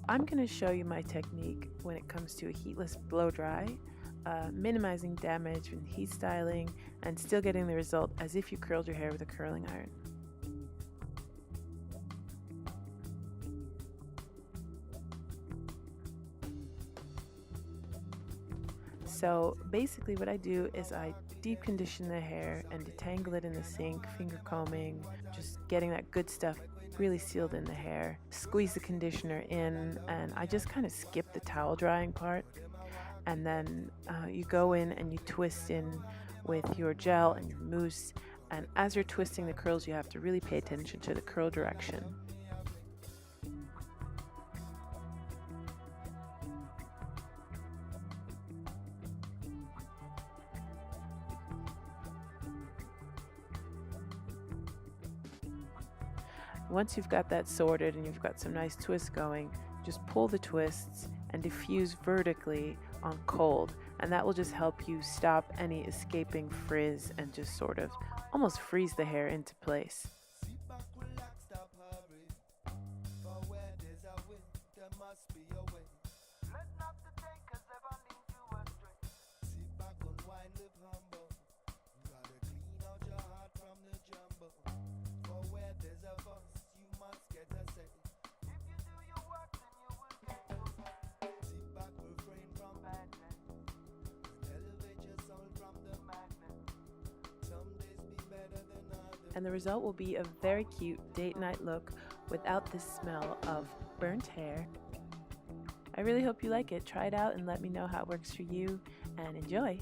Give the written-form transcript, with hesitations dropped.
I'm going to show you my technique when it comes to a heatless blow dry, minimizing damage and heat styling, and still getting the result as if you curled your hair with a curling iron. So basically what I do is I deep condition the hair and detangle it in the sink, finger combing, just getting that good stuff really sealed in the hair. Squeeze the conditioner in, and I just kind of skip the towel drying part. And then you go in and you twist in with your gel and your mousse. And as you're twisting the curls, you have to really pay attention to the curl direction. Once you've got that sorted and you've got some nice twists going, just pull the twists and diffuse vertically on cold, and that will just help you stop any escaping frizz and just sort of almost freeze the hair into place. And the result will be a very cute date night look without the smell of burnt hair. I really hope you like it. Try it out and let me know how it works for you, and enjoy!